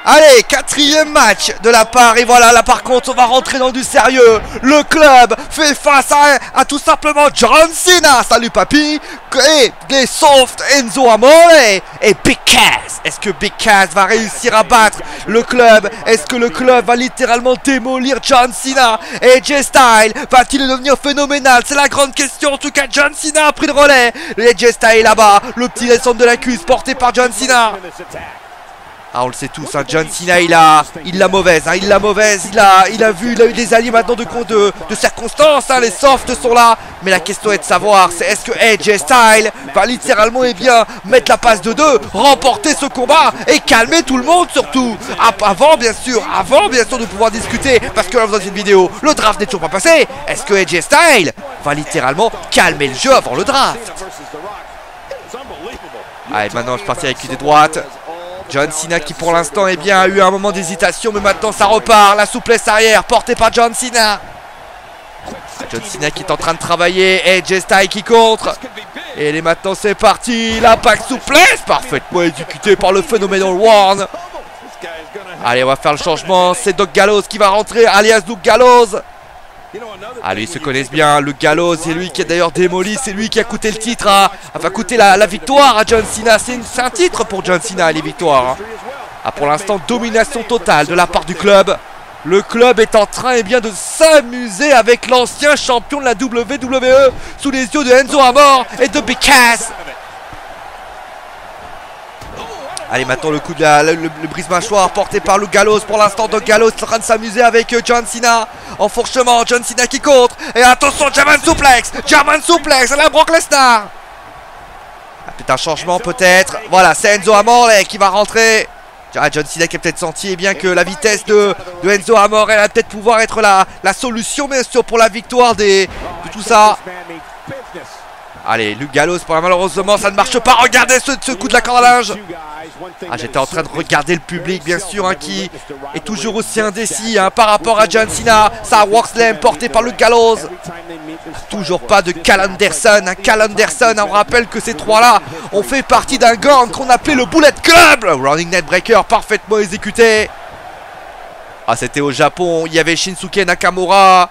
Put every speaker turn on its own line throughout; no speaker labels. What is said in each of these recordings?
Allez, quatrième match de la part. Et voilà, là par contre, on va rentrer dans du sérieux. Le club fait face à tout simplement John Cena. Salut papy. Et les soft Enzo Amore et Big Cass. Est-ce que Big Cass va réussir à battre le club? Est-ce que le club va littéralement démolir John Cena? Et AJ Styles va-t-il devenir phénoménal? C'est la grande question. En tout cas, John Cena a pris le relais. Et AJ Styles là-bas, le petit descente de la cuisse porté par John Cena. Ah, on le sait tous, hein, John Cena il l'a mauvaise, hein, il a eu des alliés maintenant de circonstances, hein, les softs sont là, mais la question est de savoir, c'est est-ce que AJ Styles va littéralement mettre la passe de 2, remporter ce combat et calmer tout le monde surtout, avant bien sûr de pouvoir discuter, parce que là dans une vidéo, le draft n'est toujours pas passé, est-ce que AJ Styles va littéralement calmer le jeu avant le draft? Allez, maintenant je partir avec une des droites. John Cena qui pour l'instant a eu un moment d'hésitation, mais maintenant ça repart. La souplesse arrière portée par John Cena. John Cena qui est en train de travailler. AJ Styles qui contre. Et maintenant c'est parti. L'impact souplesse parfaitement exécuté par le phénoménal Warren. Allez, on va faire le changement. C'est Doug Gallows qui va rentrer, alias Doug Gallows. Ah, lui, ils se connaissent bien. Le Gallows, c'est lui qui a d'ailleurs démoli. C'est lui qui a coûté le titre, enfin coûté la victoire à John Cena. C'est un titre pour John Cena, les victoires. Ah, pour l'instant, domination totale de la part du club. Le club est en train de s'amuser avec l'ancien champion de la WWE sous les yeux de Enzo Amore et de Big Cass. Allez, maintenant le coup de le brise-mâchoire porté par le Gallows. Pour l'instant, Doug Gallows est en train de s'amuser avec John Cena. Enfourchement, John Cena qui contre. Et attention, German Suplex à la Brock Lesnar. Ah, peut-être un changement peut-être. Voilà, c'est Enzo Amore qui va rentrer. John Cena qui a peut-être senti que la vitesse de Enzo Amore va peut-être pouvoir être la solution, bien sûr, pour la victoire de tout ça. Allez, Luke Gallows, malheureusement ça ne marche pas. Regardez ce coup de la corde à linge. Ah, j'étais en train de regarder le public, bien sûr, hein, qui est toujours aussi indécis par rapport à John Cena. Ça, Workslam porté par Luke Gallows. Toujours pas de Cal Anderson. Cal Anderson, on rappelle que ces trois-là ont fait partie d'un gang qu'on appelait le Bullet Club. Running Net Breaker parfaitement exécuté. Ah, c'était au Japon. Il y avait Shinsuke Nakamura.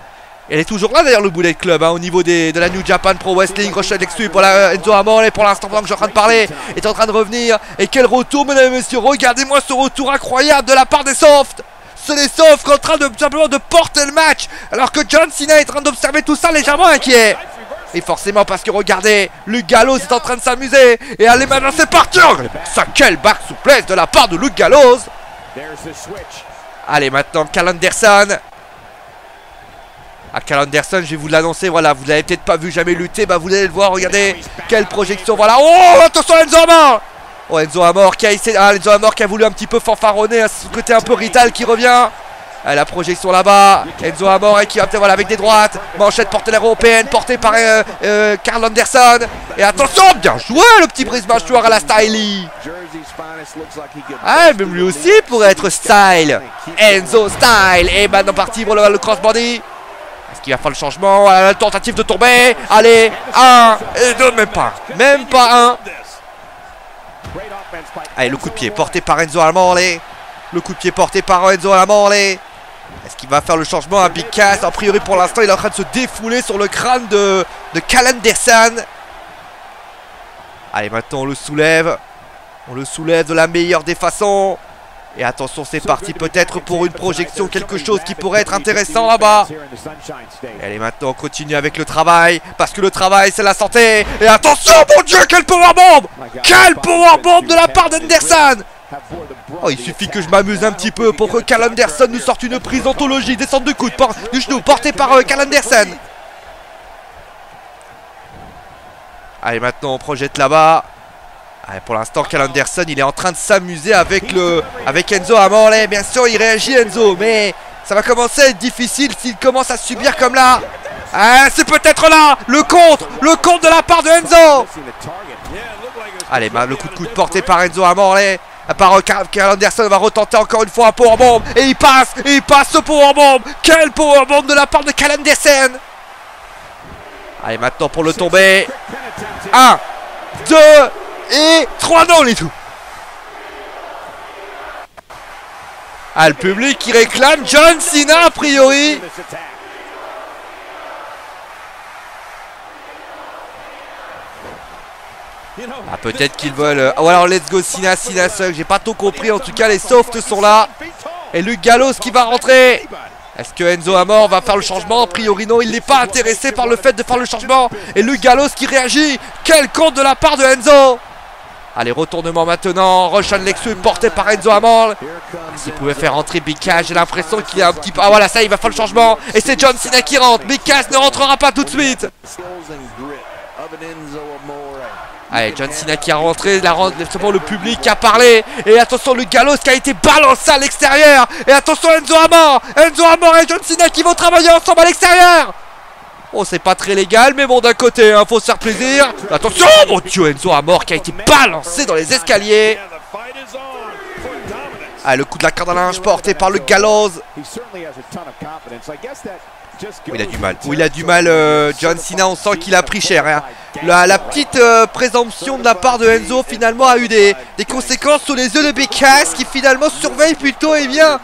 Elle est toujours là d'ailleurs, le Bullet Club, au niveau de la New Japan Pro Wrestling. Crochet d'exclus pour Enzo Amore pour l'instant pendant que je suis en train de parler, est en train de revenir. Et quel retour, mesdames et messieurs, regardez-moi ce retour incroyable de la part des softs. C'est les softs en train simplement de porter le match, alors que John Cena est en train d'observer tout ça légèrement inquiet. Et forcément parce que regardez, Luke Gallows est en train de s'amuser. Et allez, maintenant c'est parti. Ça, quelle barre souplesse de la part de Luke Gallows. Allez, maintenant Cal Anderson. Cal Anderson, je vais vous l'annoncer, voilà, vous l'avez peut-être pas vu jamais lutter, vous allez le voir, regardez, quelle projection, voilà, oh, attention Enzo Amore. Oh, Enzo Amore qui a essayé, Enzo Amore qui a voulu un petit peu fanfaronner, ce côté un peu Rital qui revient. La projection là-bas, Enzo Amore qui va peut-être, voilà, avec des droites, manchette portée européenne, portée par Carl Anderson. Et attention, bien joué le petit brise-mâchoire à la Stylie. Ah, même lui aussi pourrait être style, Enzo Style. Et maintenant parti pour le crossbody. Est-ce qu'il va faire le changement? La tentative de tomber. Allez, 1 et 2, même pas un. Allez, le coup de pied porté par Enzo Amore. Le coup de pied porté par Enzo Amore. Est-ce qu'il va faire le changement à Big Cass? A priori pour l'instant il est en train de se défouler sur le crâne de Cal Anderson. Allez, maintenant on le soulève. On le soulève de la meilleure des façons. Et attention, c'est parti peut-être pour une projection, quelque chose qui pourrait être intéressant là-bas. Allez, maintenant on continue avec le travail, parce que le travail c'est la santé. Et attention, mon Dieu, quel powerbomb! Quel powerbomb de la part d'Anderson! Oh, il suffit que je m'amuse un petit peu pour que Cal Anderson nous sorte une prise d'anthologie, descente de coude du genou, portée par Cal Anderson. Allez, maintenant on projette là-bas. Allez, pour l'instant, Cal Anderson, il est en train de s'amuser avec Enzo Amore. Bien sûr, il réagit Enzo, mais ça va commencer à être difficile s'il commence à subir comme là. Ah, c'est peut-être là le contre de la part de Enzo. Allez, le coup de coude porté par Enzo Amore. Par Cal Anderson va retenter encore une fois un powerbomb. Et il passe ce powerbomb. Quel powerbomb de la part de Cal Anderson. Allez, maintenant pour le tomber. 1, 2... et 3 non les tout. Ah, le public qui réclame John Cena a priori. Ah, peut-être qu'ils veulent... Oh, alors let's go Cena, Cena seul. J'ai pas tout compris. En tout cas, les softs sont là. Et Luke Gallows qui va rentrer. Est-ce que Enzo Amore va faire le changement? A priori non, il n'est pas intéressé par le fait de faire le changement. Et Luke Gallows qui réagit. Quel compte de la part de Enzo. Allez, retournement maintenant. Russian Leg Sweep porté par Enzo Amore. S'il pouvait faire rentrer Big Cass, j'ai l'impression qu'il est un petit peu... Ah voilà, ça il va faire le changement. Et c'est John Cena qui rentre. Big Cass ne rentrera pas tout de suite. Allez, John Cena qui a rentré, le public qui a parlé. Et attention, le Gallows qui a été balancé à l'extérieur. Et attention, Enzo Amore et John Cena qui vont travailler ensemble à l'extérieur. Oh, c'est pas très légal, mais bon, d'un côté, hein, faut se faire plaisir. Attention, mon Dieu, Enzo Amore qui a été balancé dans les escaliers. Ah, le coup de la corde à linge porté par le Gallows. Oh, il a du mal. Oh, il a du mal, John Cena. On sent qu'il a pris cher. Hein. La petite présomption de la part de Enzo finalement a eu des conséquences sur les yeux de Big Cass qui finalement surveille plutôt bien,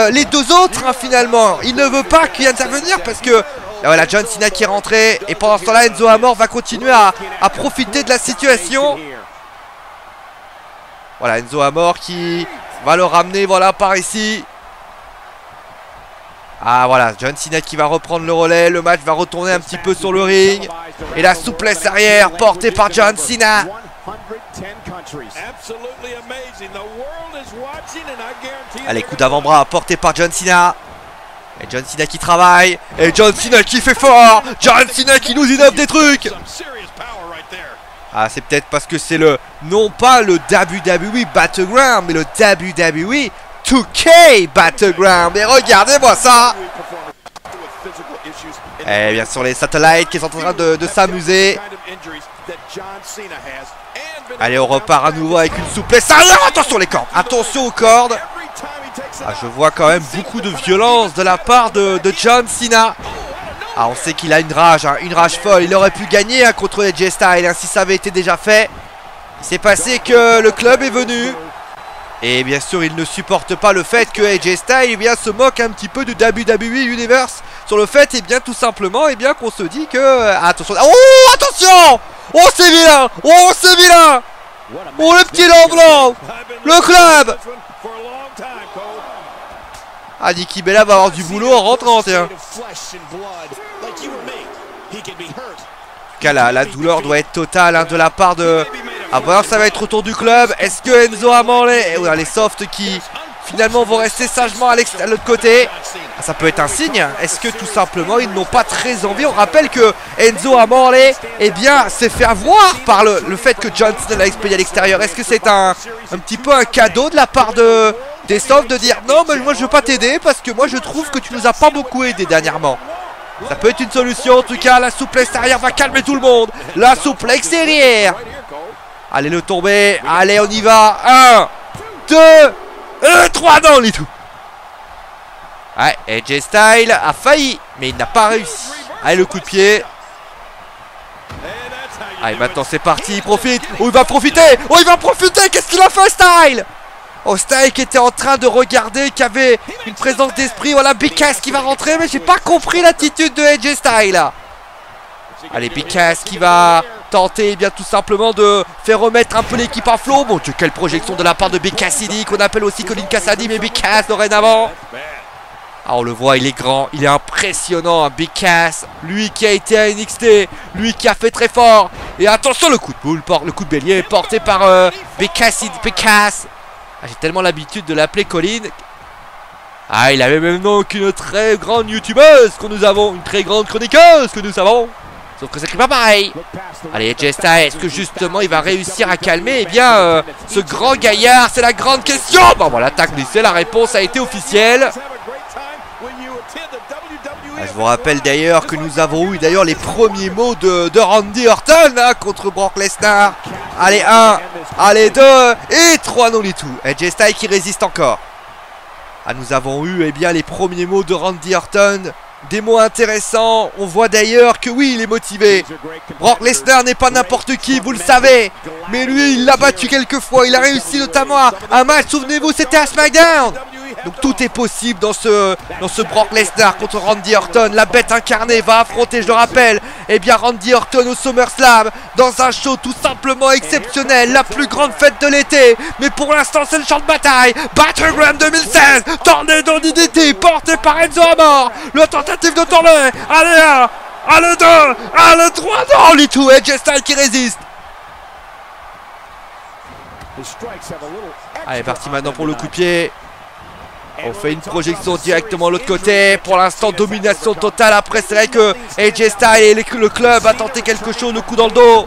les deux autres hein, finalement. Il ne veut pas qu'il intervenir parce que voilà, John Cena qui est rentré. Et pendant ce temps-là, Enzo Amore va continuer à profiter de la situation. Voilà, Enzo Amore qui va le ramener voilà, par ici. Ah voilà, John Cena qui va reprendre le relais. Le match va retourner un petit peu sur le ring. Et la souplesse arrière portée par John Cena. Allez, coup d'avant-bras porté par John Cena. Et John Cena qui travaille. Et John Cena qui fait fort. John Cena qui nous innove des trucs. Ah, c'est peut-être parce que c'est le... Non pas le WWE Battleground, mais le WWE 2K Battleground. Mais regardez-moi ça. Et bien sûr les satellites qui sont en train de s'amuser. Allez, on repart à nouveau avec une souplesse. Ah non, attention les cordes. Attention aux cordes. Ah, je vois quand même beaucoup de violence de la part de John Cena. Ah, on sait qu'il a une rage folle. Il aurait pu gagner hein, contre AJ Styles hein, si ça avait été déjà fait. Il s'est passé que le club est venu. Et bien sûr, il ne supporte pas le fait que AJ Styles se moque un petit peu du WWE Universe. Sur le fait, tout simplement, qu'on se dit que... attention. Oh, attention. Oh, c'est vilain. Oh, c'est vilain. Oh, le petit lamp blanc. Le club. Ah, Nikki Bella va avoir du boulot en rentrant, tiens. En tout cas, la douleur doit être totale hein, de la part de... Ah, voilà, ça va être autour du club. Est-ce que Enzo Amore, les softs qui finalement vont rester sagement à l'autre côté, ah, ça peut être un signe. Est-ce que tout simplement ils n'ont pas très envie? On rappelle que Enzo Amore s'est fait avoir par le fait que John Cena l'a expédié à l'extérieur. Est-ce que c'est un petit peu un cadeau de la part des softs de dire non mais moi je veux pas t'aider parce que moi je trouve que tu nous as pas beaucoup aidé dernièrement? Ça peut être une solution. En tout cas, la souplesse arrière va calmer tout le monde. La souplesse arrière. Allez, le tomber. Allez, on y va. 1, 2, 3. Non, les tout. Ouais, AJ Styles a failli, mais il n'a pas réussi. Allez, le coup de pied. Allez, maintenant c'est parti. Il profite. Oh, il va profiter. Oh, il va profiter. Qu'est-ce qu'il a fait, Styles? Oh, Styles qui était en train de regarder, qui avait une présence d'esprit. Voilà, Big Cass qui va rentrer, mais j'ai pas compris l'attitude de AJ Styles là. Allez, Big Cass qui va tenter tout simplement de faire remettre un peu l'équipe à flot. Bon Dieu, quelle projection de la part de Big Cassidy, qu'on appelle aussi Colin Cassidy, mais Big Cass dorénavant. Ah, on le voit, il est grand, il est impressionnant, hein, Big Cass. Lui qui a été à NXT, lui qui a fait très fort. Et attention, le coup de boule, le coup de bélier porté par Big Cassidy, Big Cass. Ah, j'ai tellement l'habitude de l'appeler Colin. Ah, il avait même nom qu'une très grande youtubeuse que nous avons, une très grande chroniqueuse que nous savons. Sauf que ça crie pas pareil. Allez, AJ Styles, est-ce que justement il va réussir à calmer ce grand gaillard? C'est la grande question. Bon, voilà, l'attaque glissée, la réponse a été officielle. Ah, je vous rappelle d'ailleurs que nous avons eu les premiers mots de Randy Orton hein, contre Brock Lesnar. Allez, 1, allez 2 et 3 non les tout. AJ Styles qui résiste encore. Ah, nous avons eu les premiers mots de Randy Orton. Des mots intéressants. On voit d'ailleurs que oui, il est motivé. Brock Lesnar n'est pas n'importe qui, vous le savez. Mais lui, il l'a battu quelques fois. Il a réussi notamment un match, souvenez-vous, c'était à SmackDown. Donc tout est possible dans ce Brock Lesnar contre Randy Orton. La bête incarnée va affronter, je le rappelle, eh bien Randy Orton au SummerSlam, dans un show tout simplement exceptionnel, la plus grande fête de l'été. Mais pour l'instant c'est le champ de bataille. Battleground 2016, Tornado DDT porté par Enzo Amore. Le tentative de tomber. Allez, 1, le 2, le 3, non, Litou, AJ Styles qui résiste. Allez, parti maintenant pour le coup de pied. On fait une projection directement de l'autre côté. Pour l'instant, domination totale. Après, c'est vrai que AJ Styles et le club a tenté quelque chose, le coup dans le dos.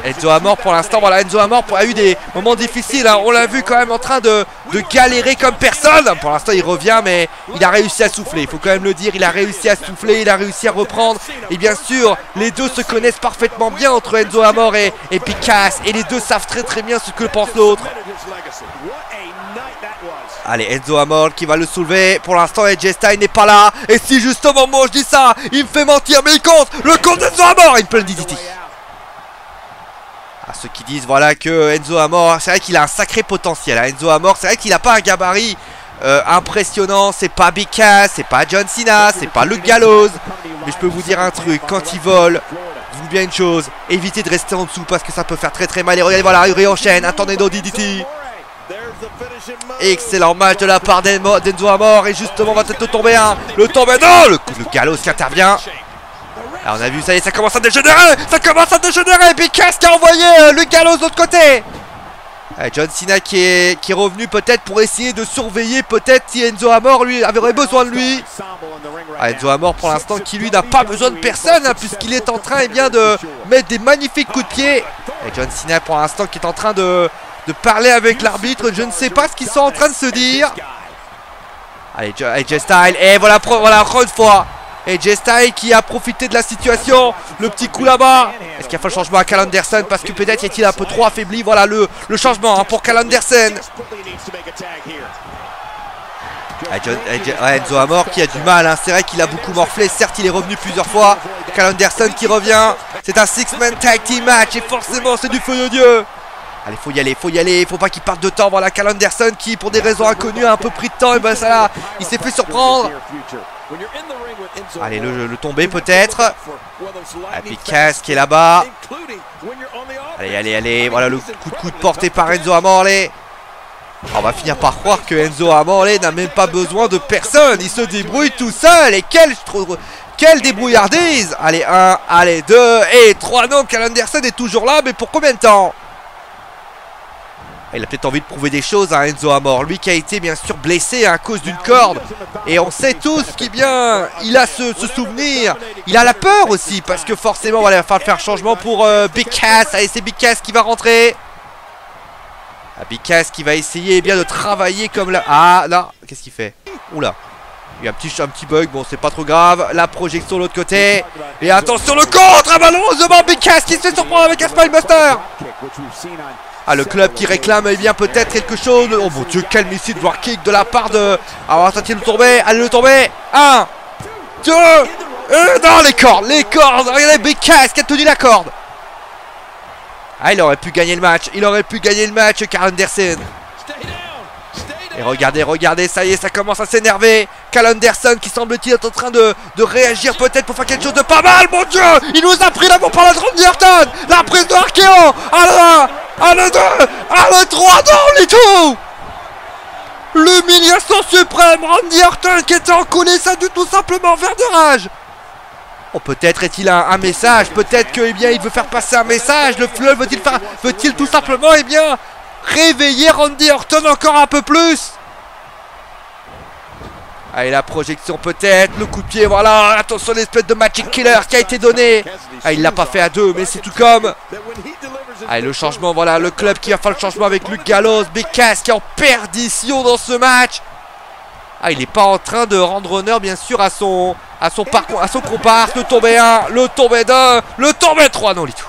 Enzo Amore, pour l'instant, voilà, Enzo Amore a eu des moments difficiles. Hein. On l'a vu quand même en train de galérer comme personne. Pour l'instant, il revient, mais il a réussi à souffler. Il faut quand même le dire, il a réussi à souffler, il a réussi à reprendre. Et bien sûr, les deux se connaissent parfaitement bien entre Enzo Amore et Big Cass. Et les deux savent très bien ce que pense l'autre. Allez, Enzo Amore qui va le soulever. Pour l'instant, AJ Styles n'est pas là. Et si justement, moi je dis ça, il me fait mentir, mais il compte. Le compte d'Enzo Amore. Il me plaît le DDT. À ceux qui disent, voilà, que Enzo Amore, c'est vrai qu'il a un sacré potentiel. Hein. Enzo Amore, c'est vrai qu'il n'a pas un gabarit impressionnant. C'est pas Big Cass, c'est pas John Cena, c'est pas Luke Gallows. Mais je peux vous dire un truc, quand il vole, dites-vous bien une chose, évitez de rester en dessous parce que ça peut faire très mal. Et regardez, voilà, il réenchaîne. Un tornado DDT. Excellent match de la part d'Enzo Amore. Et justement, va peut-être tomber un. Le tomber, non, le Gallows qui intervient. Alors on a vu, ça y est, ça commence à dégénérer. Ça commence à dégénérer. Big Cass qui a envoyé le Gallows de l'autre côté. John Cena qui est revenu peut-être pour essayer de surveiller peut-être si Enzo Amore lui avait besoin de lui. Enzo Amore pour l'instant qui lui n'a pas besoin de personne hein, puisqu'il est en train de mettre des magnifiques coups de pied. Et John Cena pour l'instant qui est en train de parler avec l'arbitre. Je ne sais pas ce qu'ils sont en train de se dire. Allez, AJ Styles. Et voilà encore une fois AJ Styles qui a profité de la situation. Le petit coup là-bas. Est-ce qu'il y a fait le changement à Cal Anderson? Parce que peut-être est-il un peu trop affaibli. Voilà le changement hein, pour Cal Anderson. Enzo Amore qui a du mal hein. C'est vrai qu'il a beaucoup morflé. Certes il est revenu plusieurs fois. Cal Anderson qui revient. C'est un 6-man tag team match. Et forcément c'est du feu de Dieu. Allez, faut y aller, faut pas qu'il parte de temps. Voilà, Cal Anderson qui, pour des raisons inconnues, a un peu pris de temps. Et ben ça là, il s'est fait surprendre. Allez, le tomber peut-être. Big Cass qui est là-bas. Allez, voilà le coup de coude porté par Enzo Amore. On va finir par croire que Enzo Amore n'a même pas besoin de personne. Il se débrouille tout seul. Et quelle débrouillardise. Allez, 1, allez, 2 et 3. Non, Cal Anderson est toujours là, mais pour combien de temps? Il a peut-être envie de prouver des choses à Enzo Amore. Lui qui a été bien sûr blessé à cause d'une corde. Et on sait tous qu'il il a ce souvenir. Il a la peur aussi. Parce que forcément, voilà, il va falloir faire un changement pour Big Cass. Allez, c'est Big Cass qui va rentrer. Big Cass qui va essayer bien de travailler comme là. Ah, là, qu'est-ce qu'il fait? Oula. Il y a un petit bug. Bon, c'est pas trop grave. La projection de l'autre côté. Et attention, le contre. Ah, malheureusement, Big Cass qui se fait surprendre avec un Spinebuster. Ah, le club qui réclame eh bien peut-être quelque chose. Oh mon dieu, quel missile de kick de la part de. Alors attention, le tomber. Allez, le tomber. 1, 2 non, les cordes. Regardez Big Cass qui a tenu la corde. Ah, il aurait pu gagner le match. Cal Anderson. Et regardez, ça y est, ça commence à s'énerver. Cal Anderson qui semble-t-il être en train de réagir peut-être pour faire quelque chose de pas mal. Mon dieu, il nous a pris l'amour par la Randy Orton. La prise de Archeon. Le 2, le 3, non, Litou. L'humiliation suprême. Randy Orton qui était en coulisses a dû tout simplement faire de rage. Oh, peut-être est-il un message. Peut-être que, eh bien, il veut faire passer un message. Le fleuve veut-il tout simplement, eh bien, réveiller Randy Orton encore un peu plus. Allez, la projection peut-être, le coup de pied, voilà. Attention, l'espèce de Magic Killer qui a été donné. Ah, il l'a pas fait à deux, mais c'est tout comme. Allez, le changement, voilà, le club qui va faire le changement avec Luke Gallows. Big Cass qui est en perdition dans ce match. Ah, il n'est pas en train de rendre honneur, bien sûr, à son comparse. Le tomber 1, le tomber 2, le tomber 3, non, Litou.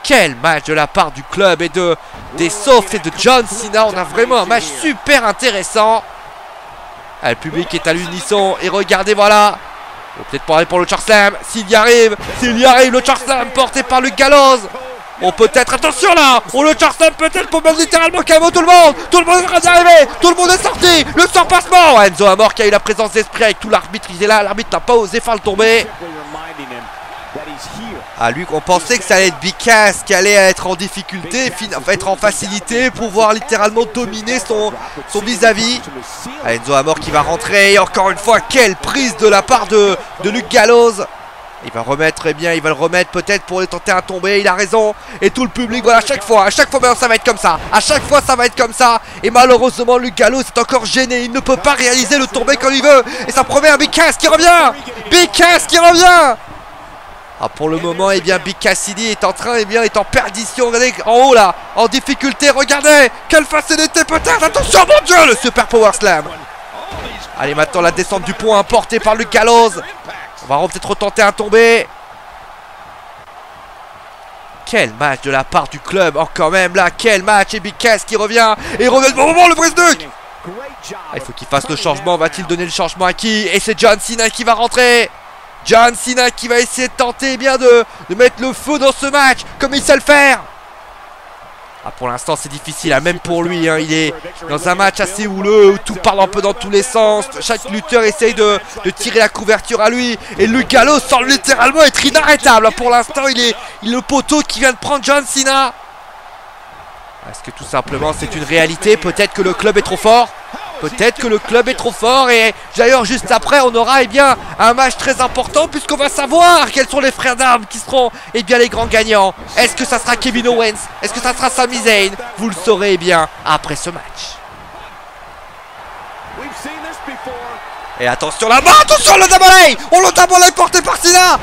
Quel match de la part du club et des Softs et de John Cena. On a vraiment un match super intéressant. Ah, le public est à l'unisson. Et regardez, voilà. On va peut-être parler pour le Chokeslam. S'il y arrive, le Chokeslam porté par Luke Gallows. On peut être, attention là. On le Charleston peut-être pour mettre littéralement KO tout le monde. Tout le monde est en train d'y arriver. Tout le monde est sorti. Le surpassement. Enzo Amore qui a eu la présence d'esprit avec tout l'arbitre. Il est là. L'arbitre n'a pas osé faire le tomber. Ah, lui, on pensait que ça allait être Big Cass qui allait être en difficulté, être en facilité, pouvoir littéralement dominer son vis-à-vis. Enzo Amore qui va rentrer. Et encore une fois, quelle prise de la part de Luke Gallows. Il va remettre, eh bien, il va le remettre peut-être pour les tenter un tomber. Il a raison. Et tout le public, voilà, à chaque fois, maintenant, ça va être comme ça. À chaque fois, ça va être comme ça. Et malheureusement, Luke Gallows est encore gêné. Il ne peut pas réaliser le tomber comme il veut. Et ça promet un Big Cass qui revient. Big Cass qui revient. Ah, pour le moment, eh bien, Big Cassidy est en train, eh bien, est en perdition. Regardez, en haut là, en difficulté. Regardez, quelle facilité peut-être. Attention, mon Dieu, le super power slam. Allez, maintenant la descente du pont importée par Luke Gallows. On va peut-être retenter un tombé. Quel match de la part du club. Oh, quand même là, quel match. Et Big Cass qui revient. Et il revient au bon moment, le brise-duc. Il faut qu'il fasse le changement. Va-t-il donner le changement à qui? Et c'est John Cena qui va rentrer. John Cena qui va essayer de tenter, eh bien, de mettre le feu dans ce match comme il sait le faire. Ah, pour l'instant c'est difficile, hein, même pour lui, hein, il est dans un match assez houleux où tout parle un peu dans tous les sens. Chaque lutteur essaye de tirer la couverture à lui. Et Luke Gallows semble littéralement être inarrêtable. Pour l'instant il est le poteau qui vient de prendre John Cena. Est-ce que tout simplement c'est une réalité? Peut-être que le club est trop fort. Peut-être que le club est trop fort. Et d'ailleurs juste après on aura, eh bien, un match très important, puisqu'on va savoir quels sont les frères d'armes qui seront, eh bien, les grands gagnants. Est-ce que ça sera Kevin Owens? Est-ce que ça sera Sami Zayn? Vous le saurez, eh bien, après ce match. Et attention là-bas, attention le double A. On le double A porté par Cena.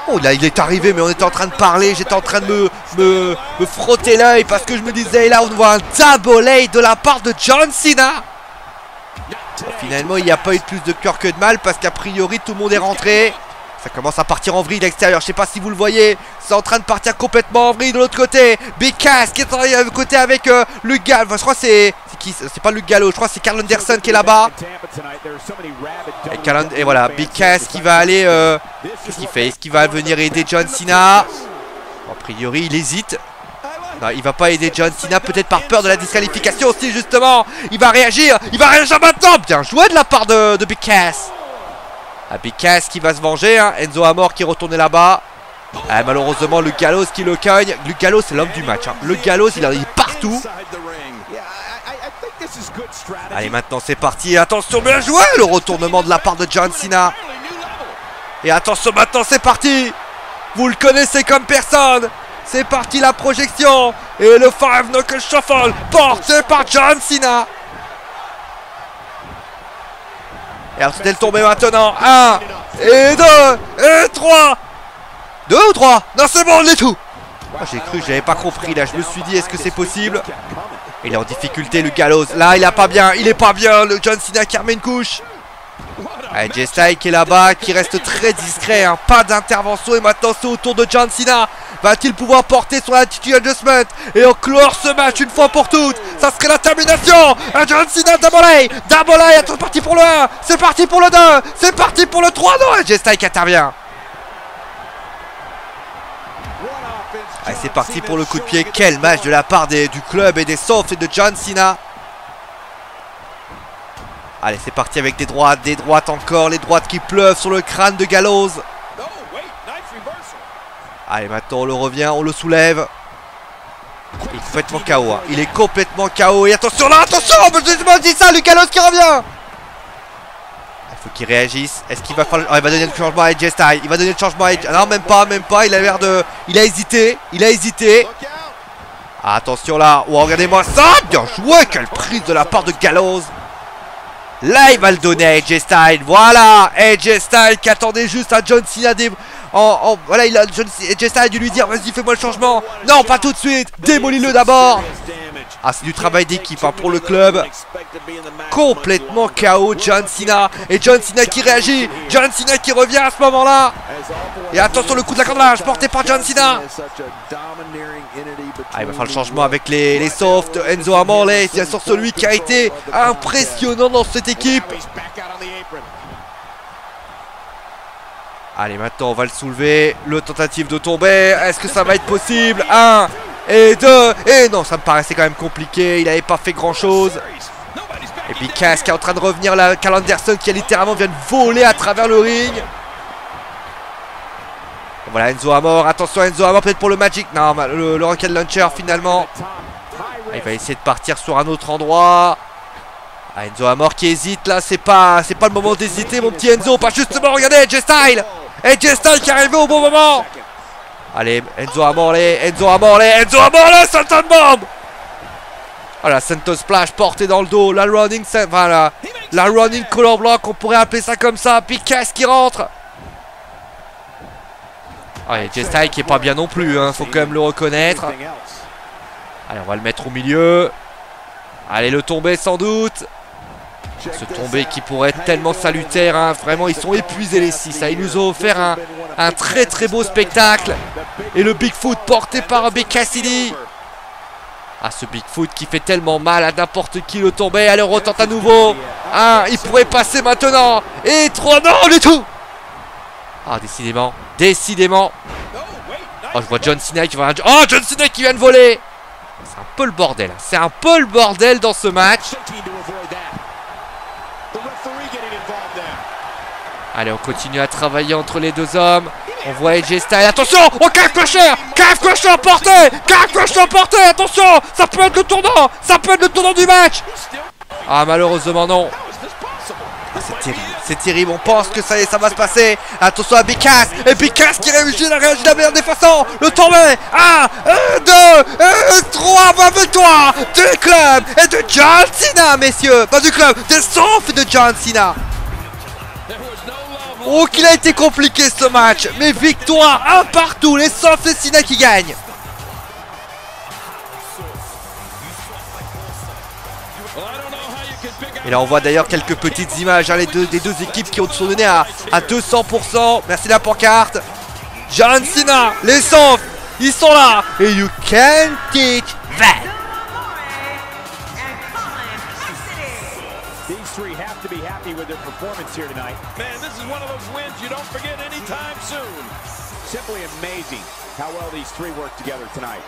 Oh là il est arrivé, mais on était en train de parler. J'étais en train de me frotter l'œil parce que je me disais, là on voit un double A de la part de John Cena. Bon, finalement il n'y a pas eu plus de cœur que de mal, parce qu'a priori tout le monde est rentré. Ça commence à partir en vrille de l'extérieur. Je sais pas si vous le voyez, c'est en train de partir complètement en vrille de l'autre côté. Big Cass qui est de côté avec Luke Gallows. Enfin, je crois que c'est qui? C'est pas Luke Gallows, je crois que c'est Carl Anderson qui est là-bas. Et voilà, Big Cass qui va aller. Qu'est-ce qu'il fait? Est-ce qu'il va venir aider John Cena? Bon, a priori il hésite. Non, il va pas aider John Cena, peut-être par peur de la disqualification aussi, justement. Il va réagir maintenant. Bien joué de la part de Big Cass. Ah, Big Cass qui va se venger, hein. Enzo Amore qui est retourné là-bas. Ah, malheureusement Luke Gallows qui le cogne. Luke Gallows c'est l'homme du match, hein. Luke Gallows il est partout. Allez, maintenant c'est parti. Attention, bien joué, le retournement de la part de John Cena. Et attention, maintenant c'est parti. Vous le connaissez comme personne. C'est parti la projection. Et le Five Knuckle Shuffle porté par John Cena. Et alors c'est le tombé maintenant. 1 et 2 et 3. 2 ou 3? Non, c'est bon, on est tout. Oh, j'ai cru, j'avais pas compris là. Je me suis dit, est-ce que c'est possible? Il est en difficulté, le Gallows. Là, il est pas bien. Le John Cena qui remet une couche. AJ Styles qui est là-bas, qui reste très discret, hein. Pas d'intervention. Et maintenant c'est au tour de John Cena. Va-t-il pouvoir porter son attitude adjustment et clore ce match une fois pour toutes? Ça serait la termination. John Cena, double A, c'est parti pour le 1, c'est parti pour le 2, c'est parti pour le 3. Non, AJ Styles qui intervient. Allez, c'est parti pour le coup de pied. Quel match de la part du club et des Softs et de John Cena. Allez, c'est parti avec des droites encore, les droites qui pleuvent sur le crâne de Gallows. Allez, maintenant on le revient, on le soulève. Il est complètement KO, hein. Il est complètement KO. Et attention là, attention, je dis ça, le Gallows qui revient. Il faut qu'il réagisse. Est-ce qu'il va faire il va donner le changement à AJ Styles. Il va donner le changement à AJ. Non, même pas, il a l'air de... Il a hésité. Ah, attention là. Oh, regardez-moi ça. Bien joué, quelle prise de la part de Gallows. Là, il va le donner à AJ Styles. Voilà, AJ Styles qui attendait juste à John Cena. Voilà, AJ Styles a dû lui dire, vas-y, fais-moi le changement. Non, pas tout de suite. Démolis-le d'abord. Ah, c'est du travail d'équipe, hein, pour le club. Complètement KO John Cena. Et John Cena qui réagit. John Cena qui revient à ce moment-là. Et attention, le coup de la cordelage porté par John Cena. Ah, il va faire le changement avec les softs. Enzo Amore, c'est sur celui qui a été impressionnant dans cette équipe. Allez, maintenant on va le soulever. Le tentative de tomber. Est-ce que ça va être possible? 1 et 2. Et non, ça me paraissait quand même compliqué. Il n'avait pas fait grand chose. Et puis Cass qui est en train de revenir là. Karl Anderson qui a littéralement vient de voler à travers le ring. Voilà, Enzo Amore. Attention, Enzo Amore peut-être pour le Magic. Non, le Rocket Launcher finalement. Il va essayer de partir sur un autre endroit. Ah, Enzo Amore qui hésite là. C'est pas le moment d'hésiter, mon petit Enzo. Pas justement, regardez, AJ Styles. AJ Styles qui est arrivé au bon moment. Allez, Enzo Amore, Enzo Amore, Enzo Amore, Sultan Bomb. Voilà, Santos Splash porté dans le dos. La running, voilà, la running color block, on pourrait appeler ça comme ça. Puis Cass qui rentre. Allez, AJ Styles qui est pas bien non plus, hein, faut quand même le reconnaître. Allez, on va le mettre au milieu. Allez, le tombé sans doute. Ce tombé qui pourrait être tellement salutaire, hein. Vraiment ils sont épuisés les 6, hein. Ils nous ont offert un très très beau spectacle. Et le Bigfoot porté par Big Cassidy. Ah, ce Bigfoot qui fait tellement mal à n'importe qui. Le tombé, allez on retente à nouveau. 1, il pourrait passer maintenant. Et 3, non du tout. Ah, décidément, décidément. Oh, je vois John Cena qui va... Oh, John Cena qui vient de voler. C'est un peu le bordel, c'est un peu le bordel dans ce match. Allez, on continue à travailler entre les deux hommes. On voit AJ Styles. Attention! Oh, Calf Crusher! Calf Crusher emporté! Calf Crusher emporté! Attention! Ça peut être le tournant! Ça peut être le tournant du match! Ah, malheureusement, non. Ah, c'est terrible. C'est terrible. On pense que ça y est, ça va se passer. Attention à Big Cass. Et Big Cass qui réagit de la meilleure des façons. Le tombé. 1, 2, 3. Va avec toi! Du club et de John Cena, messieurs! Pas du club, des sauf de John Cena! Oh, qu'il a été compliqué ce match. Mais victoire, un partout. Les Sons de Cena qui gagnent. Et là on voit d'ailleurs quelques petites images, hein, des deux équipes qui sont données à 200%. Merci la pancarte. John Cena, les Sons, ils sont là. Et you can't teach that.
These three have to be happy with their performance here tonight. Man, this is one of those wins you don't forget anytime soon. Simply amazing how well these three work together tonight.